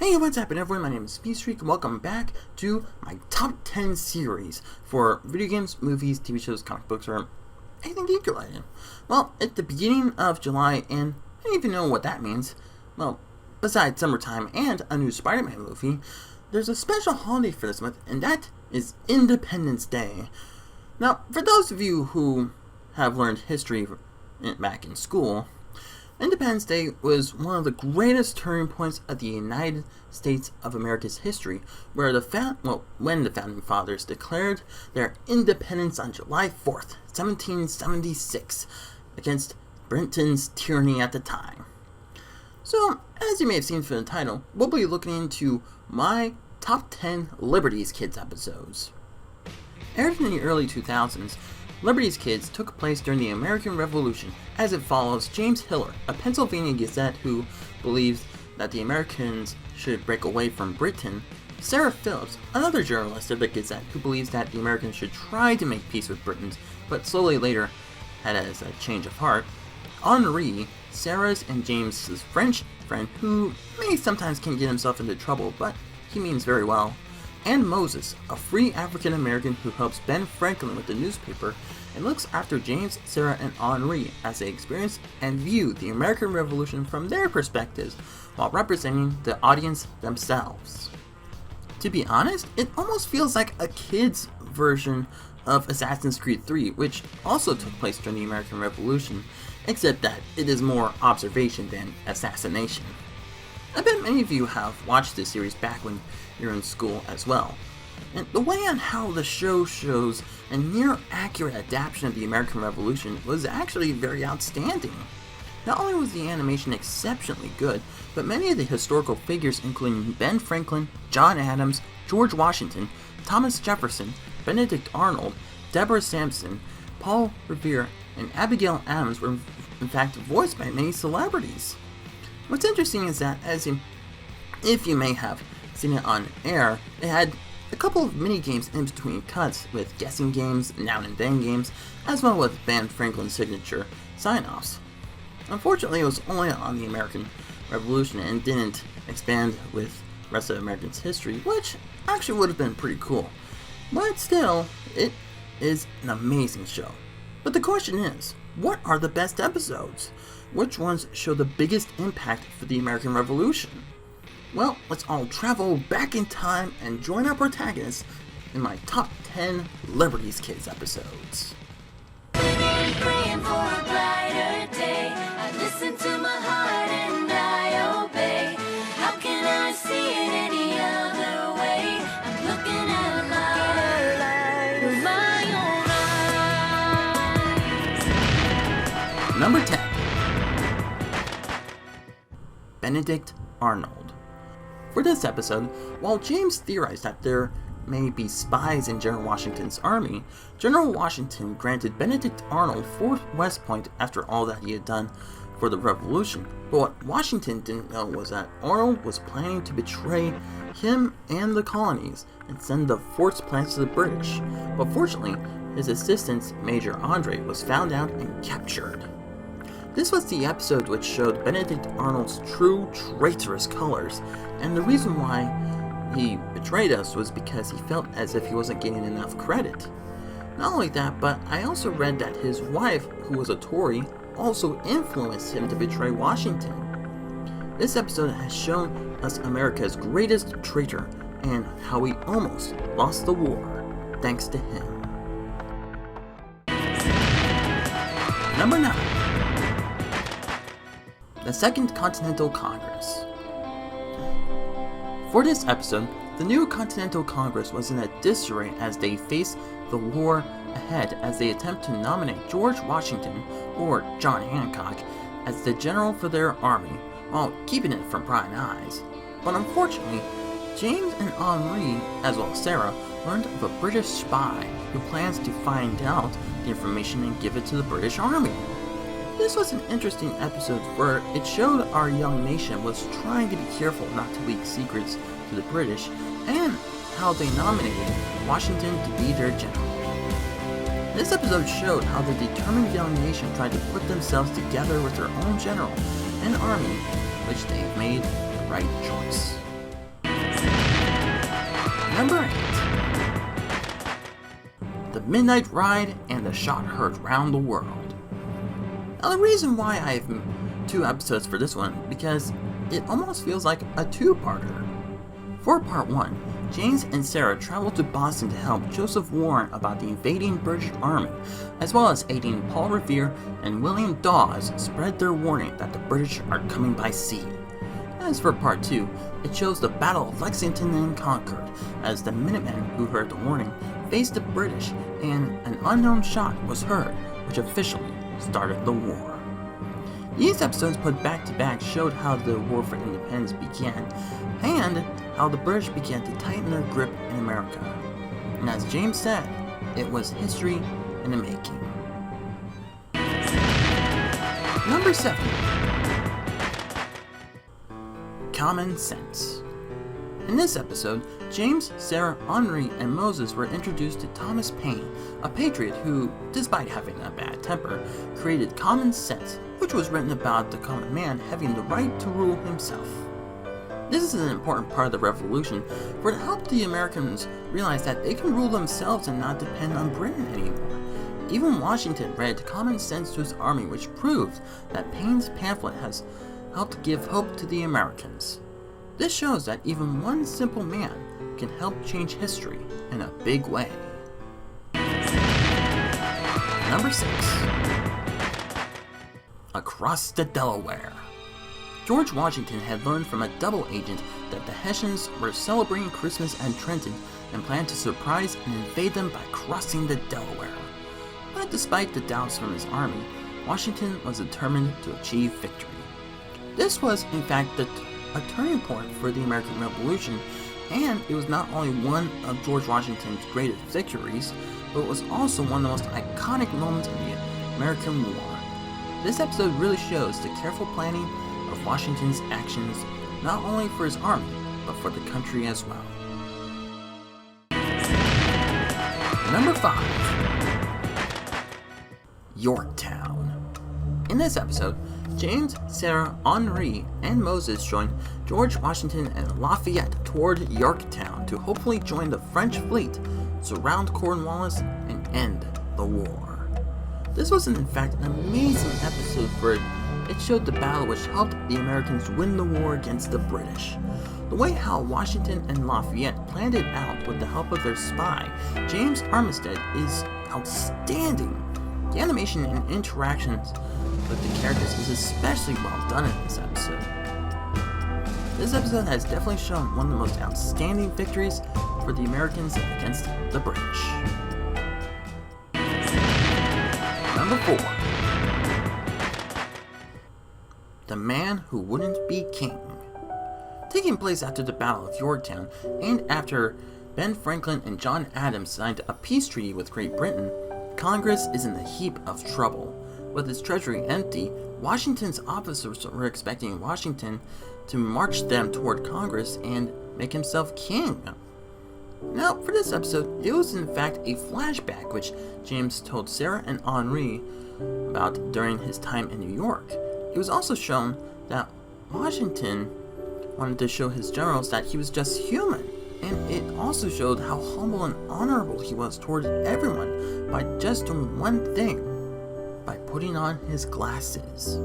Hey, what's happening everyone? My name is Speedstreak and welcome back to my top 10 series for video games, movies, TV shows, comic books, or anything geek related. Well, at the beginning of July, and I don't even know what that means, well, besides summertime and a new Spider-Man movie, there's a special holiday for this month, and that is Independence Day. Now, for those of you who have learned history back in school, Independence Day was one of the greatest turning points of the United States of America's history, where when the Founding Fathers declared their independence on July 4th, 1776, against Britain's tyranny at the time. So, as you may have seen from the title, we'll be looking into my top 10 Liberty's Kids episodes. Aired in the early 2000s, Liberty's Kids took place during the American Revolution, as it follows James Hiller, a Pennsylvania Gazette who believes that the Americans should break away from Britain, Sarah Phillips, another journalist of the Gazette who believes that the Americans should try to make peace with Britain, but slowly later had a change of heart, Henri, Sarah's and James's French friend who may sometimes can get himself into trouble, but he means very well, and Moses, a free African American who helps Ben Franklin with the newspaper and looks after James, Sarah, and Henri as they experience and view the American Revolution from their perspectives while representing the audience themselves. To be honest, it almost feels like a kid's version of Assassin's Creed 3, which also took place during the American Revolution, except that it is more observation than assassination. I bet many of you have watched this series back when you're in school as well. And the way on how the show shows a near accurate adaptation of the American Revolution was actually very outstanding. Not only was the animation exceptionally good, but many of the historical figures including Ben Franklin, John Adams, George Washington, Thomas Jefferson, Benedict Arnold, Deborah Sampson, Paul Revere, and Abigail Adams were in fact voiced by many celebrities. What's interesting is that, if you may have seen it on air, it had a couple of mini games in between cuts with guessing games, now and then games, as well with Ben Franklin's signature sign-offs. Unfortunately, it was only on the American Revolution and didn't expand with the rest of Americans' history, which actually would have been pretty cool. But still, it is an amazing show. But the question is, what are the best episodes? Which ones show the biggest impact for the American Revolution? Well, let's all travel back in time and join our protagonists in my top 10 Liberty's Kids episodes. Praying for a brighter day. I listen to my heart and I obey. How can I see it any other way? I'm looking at life with my own eyes. Number 10. Benedict Arnold. For this episode, while James theorized that there may be spies in General Washington's army, General Washington granted Benedict Arnold Fort West Point after all that he had done for the Revolution. But what Washington didn't know was that Arnold was planning to betray him and the colonies and send the fort's plans to the British. But fortunately, his assistant, Major Andre, was found out and captured. This was the episode which showed Benedict Arnold's true traitorous colors, and the reason why he betrayed us was because he felt as if he wasn't getting enough credit. Not only that, but I also read that his wife, who was a Tory, also influenced him to betray Washington. This episode has shown us America's greatest traitor and how we almost lost the war thanks to him. Number 9. The Second Continental Congress. For this episode, the new Continental Congress was in a disarray as they faced the war ahead as they attempt to nominate George Washington, or John Hancock, as the general for their army, while keeping it from prying eyes. But unfortunately, James and Henri, as well as Sarah, learned of a British spy who plans to find out the information and give it to the British Army. This was an interesting episode where it showed our young nation was trying to be careful not to leak secrets to the British, and how they nominated Washington to be their general. This episode showed how the determined young nation tried to put themselves together with their own general and army, which they have made the right choice. midnight ride, and the shot heard round the world. Now the reason why I have 2 episodes for this one, because it almost feels like a 2-parter. For part 1, James and Sarah traveled to Boston to help Joseph warn about the invading British Army, as well as aiding Paul Revere and William Dawes spread their warning that the British are coming by sea. As for part 2, it shows the Battle of Lexington and Concord, as the Minutemen who heard the warning faced the British, and an unknown shot was heard, which officially started the war. These episodes put back to back showed how the War for Independence began, and how the British began to tighten their grip in America. And as James said, it was history in the making. Number 7. Common Sense. In this episode, James, Sarah, Henri, and Moses were introduced to Thomas Paine, a patriot who, despite having a bad temper, created common sense, which was written about the common man having the right to rule himself. This is an important part of the revolution, for it helped the Americans realize that they can rule themselves and not depend on Britain anymore. Even Washington read Common Sense to his army, which proved that Paine's pamphlet has helped give hope to the Americans. This shows that even one simple man can help change history in a big way. Number 6. Across the Delaware. George Washington had learned from a double agent that the Hessians were celebrating Christmas at Trenton and planned to surprise and invade them by crossing the Delaware. But despite the doubts from his army, Washington was determined to achieve victory. This was, in fact, a turning point for the American Revolution, and it was not only one of George Washington's greatest victories, but it was also one of the most iconic moments in the American War. This episode really shows the careful planning of Washington's actions, not only for his army, but for the country as well. Number 5. Yorktown. In this episode, James, Sarah, Henri, and Moses joined George Washington and Lafayette toward Yorktown to hopefully join the French fleet, surround Cornwallis, and end the war. This was in fact an amazing episode for it showed the battle which helped the Americans win the war against the British. The way how Washington and Lafayette planned it out with the help of their spy, James Armistead, is outstanding. The animation and interactions with the characters is especially well done in this episode. This episode has definitely shown one of the most outstanding victories for the Americans against the British. Number 4. The Man Who Wouldn't Be King. Taking place after the Battle of Yorktown, and after Ben Franklin and John Adams signed a peace treaty with Great Britain, Congress is in a heap of trouble. With its treasury empty, Washington's officers were expecting Washington to march them toward Congress and make himself king. Now, for this episode, it was in fact a flashback which James told Sarah and Henri about during his time in New York. It was also shown that Washington wanted to show his generals that he was just human, and it also showed how humble and honorable he was toward everyone by just doing one thing, by putting on his glasses.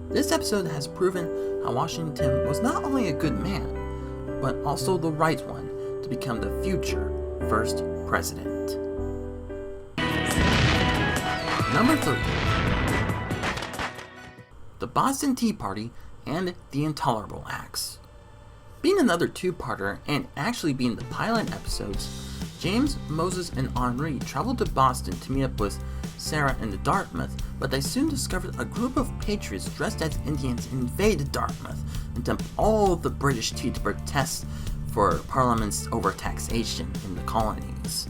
This episode has proven how Washington was not only a good man, but also the right one to become the future first president. Number 3. The Boston Tea Party and the Intolerable Acts. Being another 2-parter and actually being the pilot episodes, James, Moses, and Henri traveled to Boston to meet up with Sarah and the Dartmouth, but they soon discovered a group of patriots dressed as Indians invaded Dartmouth and dumped all of the British tea to protest for Parliament's overtaxation in the colonies.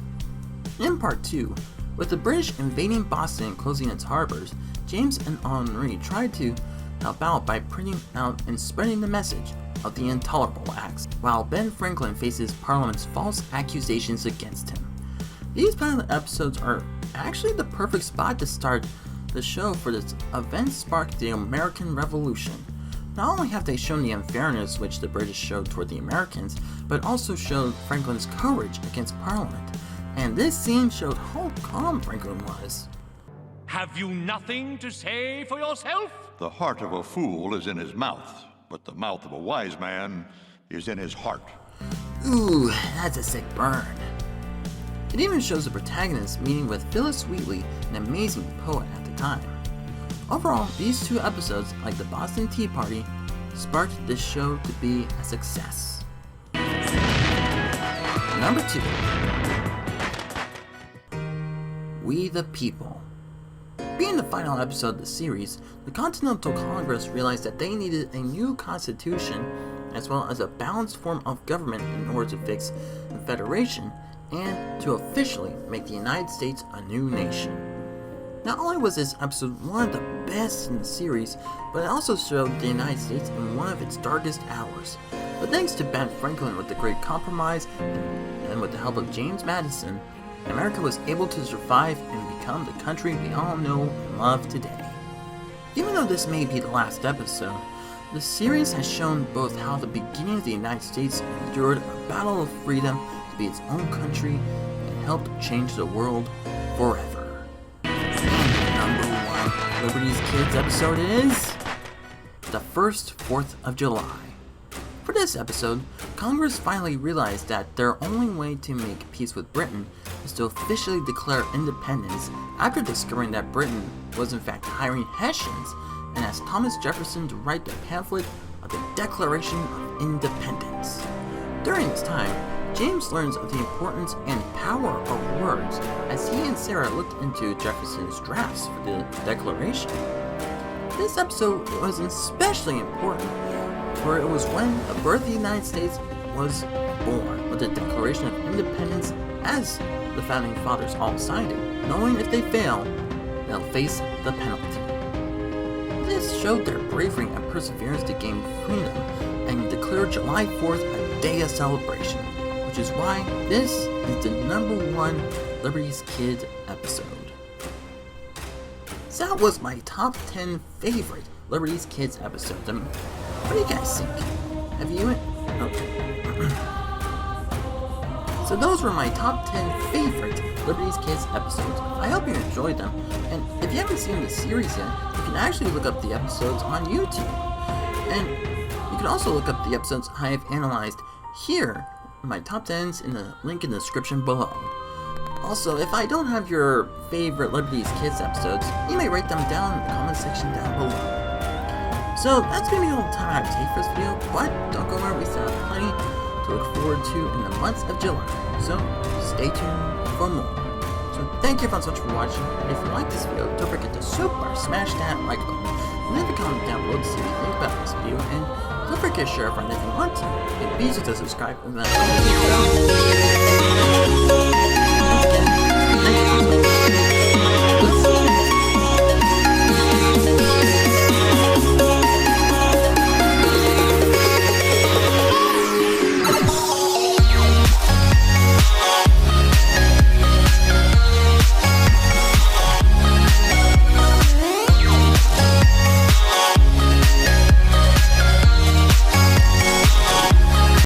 In part 2, with the British invading Boston and closing its harbors, James and Henri tried to help out by printing out and spreading the message of the Intolerable Acts, while Ben Franklin faces Parliament's false accusations against him. These pilot episodes are actually the perfect spot to start the show, for this event sparked the American Revolution. Not only have they shown the unfairness which the British showed toward the Americans, but also showed Franklin's courage against Parliament. and this scene showed how calm Franklin was. Have you nothing to say for yourself? The heart of a fool is in his mouth, but the mouth of a wise man is in his heart. Ooh, that's a sick burn. It even shows the protagonist meeting with Phyllis Wheatley, an amazing poet at the time. Overall, these 2 episodes, like the Boston Tea Party, sparked this show to be a success. Number 2. We the People. Being the final episode of the series, the Continental Congress realized that they needed a new constitution as well as a balanced form of government in order to fix the Federation and to officially make the United States a new nation. Not only was this episode one of the best in the series, but it also showed the United States in one of its darkest hours. But thanks to Ben Franklin with the Great Compromise and with the help of James Madison, America was able to survive and become the country we all know and love today. Even though this may be the last episode, the series has shown both how the beginning of the United States endured a battle of freedom to be its own country and helped change the world forever. And number 1 Liberty's Kids episode is the first 4th of July. For this episode, Congress finally realized that their only way to make peace with Britain was to officially declare independence after discovering that Britain was in fact hiring Hessians and asked Thomas Jefferson to write the pamphlet of the Declaration of Independence. During this time, James learns of the importance and power of words as he and Sarah looked into Jefferson's drafts for the Declaration. This episode was especially important, for it was when the birth of the United States was born, with the Declaration of Independence as the Founding Fathers all signed it, knowing if they fail, they'll face the penalty. This showed their bravery and perseverance to gain freedom and declared July 4th a day of celebration, which is why this is the number 1 Liberty's Kid episode. So that was my top 10 favorite Liberty's Kids episodes. I mean, what do you guys think? Have you... So those were my top 10 favorite Liberty's Kids episodes. I hope you enjoyed them, and if you haven't seen the series yet, you can actually look up the episodes on YouTube. And you can also look up the episodes I have analyzed here, my top 10s, in the link in the description below. Also, if I don't have your favorite Liberty's Kids episodes, you may write them down in the comment section down below. So that's going to be all the time I have to take for this video, but don't go anywhere, we still have plenty to look forward to in the month of July. So stay tuned for more. So thank you everyone so much for watching, and if you like this video, don't forget to super smash that like button, leave a comment down below to see what you think about this video, and don't forget to share a friend if you want to, and be sure to subscribe and